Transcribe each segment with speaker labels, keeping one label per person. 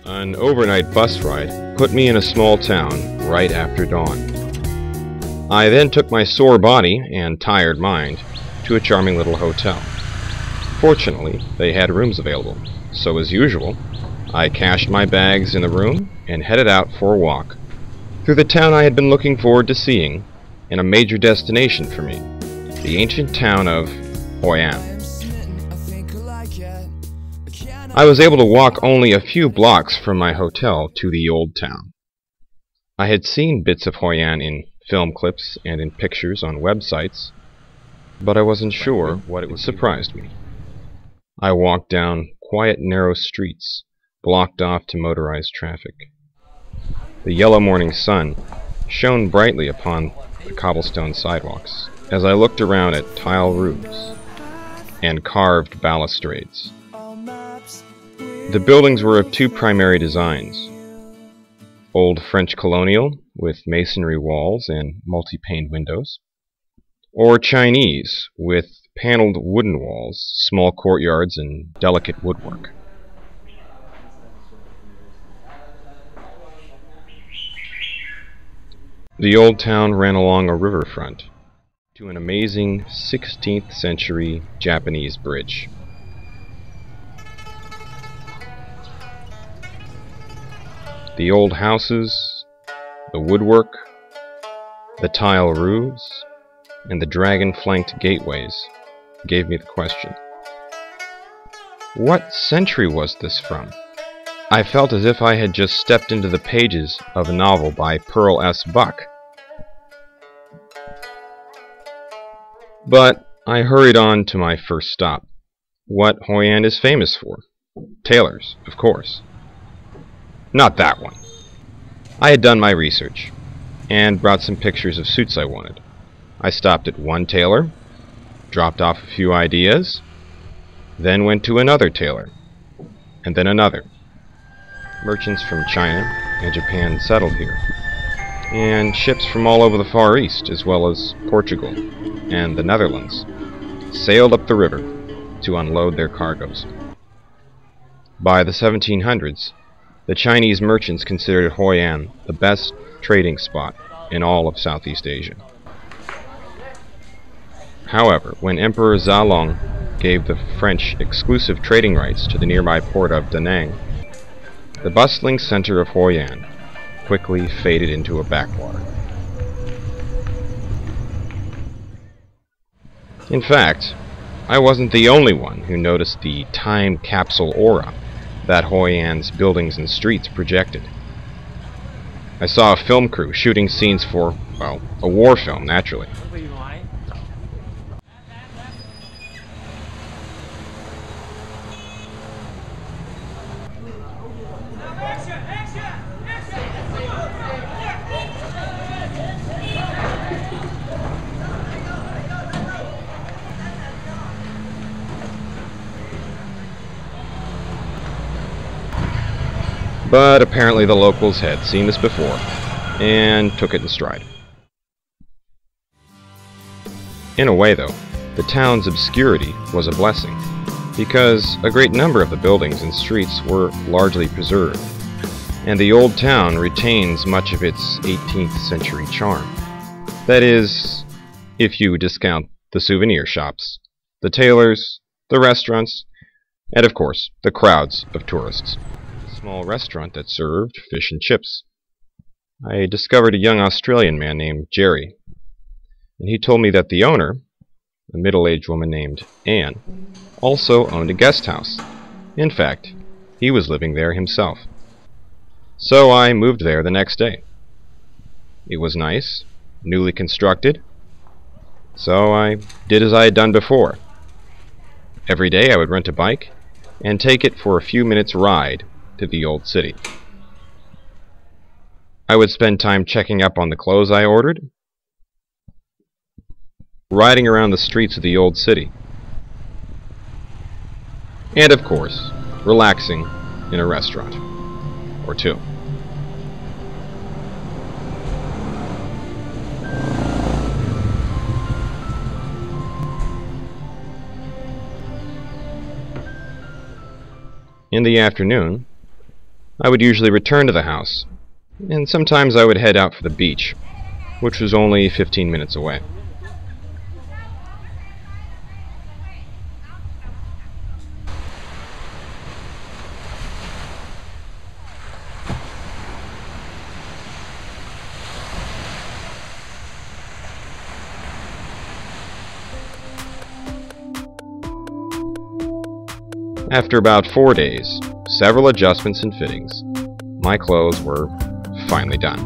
Speaker 1: An overnight bus ride put me in a small town right after dawn. I then took my sore body and tired mind to a charming little hotel. Fortunately, they had rooms available, so as usual, I cached my bags in the room and headed out for a walk through the town I had been looking forward to seeing, and a major destination for me, the ancient town of Hoi An. I was able to walk only a few blocks from my hotel to the old town. I had seen bits of Hoi An in film clips and in pictures on websites, but I wasn't sure what it would surprise me. I walked down quiet, narrow streets, blocked off to motorized traffic. The yellow morning sun shone brightly upon the cobblestone sidewalks as I looked around at tile roofs and carved balustrades. The buildings were of two primary designs: old French colonial with masonry walls and multi-paned windows, or Chinese with paneled wooden walls, small courtyards, and delicate woodwork. The old town ran along a riverfront to an amazing 16th century Japanese bridge. The old houses, the woodwork, the tile roofs, and the dragon-flanked gateways gave me the question: what century was this from? I felt as if I had just stepped into the pages of a novel by Pearl S. Buck. But I hurried on to my first stop. What Hoi An is famous for? Tailors, of course. Not that one. I had done my research and brought some pictures of suits I wanted. I stopped at one tailor, dropped off a few ideas, then went to another tailor, and then another. Merchants from China and Japan settled here, and ships from all over the Far East, as well as Portugal and the Netherlands, sailed up the river to unload their cargoes. By the 1700s, the Chinese merchants considered Hoi An the best trading spot in all of Southeast Asia. However, when Emperor Zalong gave the French exclusive trading rights to the nearby port of Da Nang, the bustling center of Hoi An quickly faded into a backwater. In fact, I wasn't the only one who noticed the time capsule aura that Hoi An's buildings and streets projected. I saw a film crew shooting scenes for, well, a war film, naturally. But apparently the locals had seen this before and took it in stride. In a way, though, the town's obscurity was a blessing, because a great number of the buildings and streets were largely preserved, and the old town retains much of its 18th century charm. That is, if you discount the souvenir shops, the tailors, the restaurants, and of course, the crowds of tourists. Small restaurant that served fish and chips. I discovered a young Australian man named Jerry, and he told me that the owner, a middle-aged woman named Anne, also owned a guest house. In fact, he was living there himself. So I moved there the next day. It was nice, newly constructed, so I did as I had done before. Every day I would rent a bike and take it for a few minutes' ride to the old city. I would spend time checking up on the clothes I ordered, riding around the streets of the old city, and of course, relaxing in a restaurant or two. In the afternoon, I would usually return to the house, and sometimes I would head out for the beach, which was only 15 minutes away. After about 4 days, several adjustments and fittings, my clothes were finally done.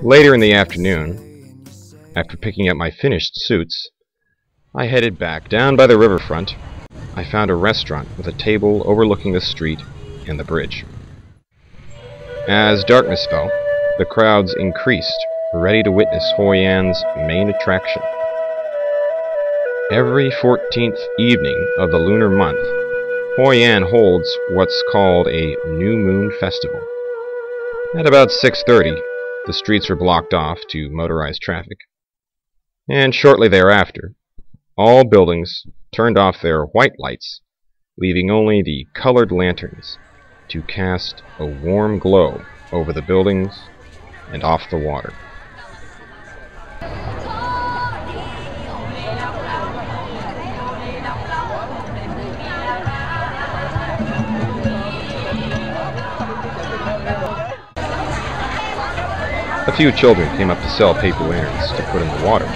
Speaker 1: Later in the afternoon, after picking up my finished suits, I headed back. Down by the riverfront, I found a restaurant with a table overlooking the street and the bridge. As darkness fell, the crowds increased, ready to witness Hoi An's main attraction. Every 14th evening of the lunar month, Hoi An holds what's called a New Moon Festival. At about 6:30, the streets were blocked off to motorized traffic, and shortly thereafter, all buildings turned off their white lights, leaving only the colored lanterns to cast a warm glow over the buildings and off the water. A few children came up to sell paper lanterns to put in the water,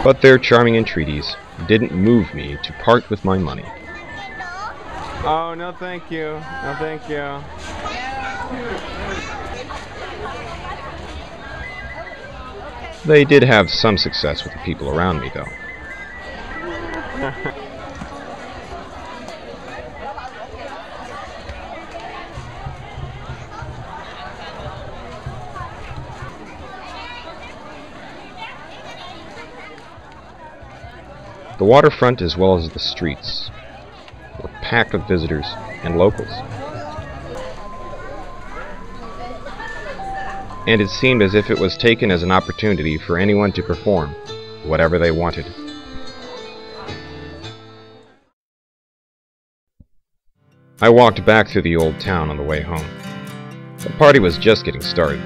Speaker 1: but their charming entreaties didn't move me to part with my money. Oh, no thank you. No thank you. They did have some success with the people around me, though. The waterfront, as well as the streets, were packed with visitors and locals. And it seemed as if it was taken as an opportunity for anyone to perform whatever they wanted. I walked back through the old town on the way home. The party was just getting started,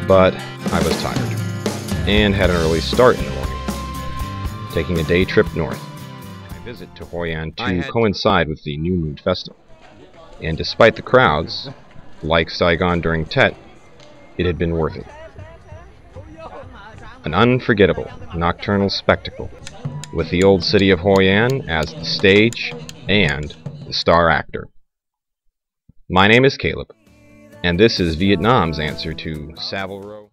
Speaker 1: but I was tired, and had an early start in the morning, taking a day trip north. My visit to Hoi An to coincide with the New Moon Festival, and despite the crowds, like Saigon during Tet, it had been worth it. An unforgettable nocturnal spectacle, with the old city of Hoi An as the stage and the star actor. My name is Caleb, and this is Vietnam's answer to Savile Row.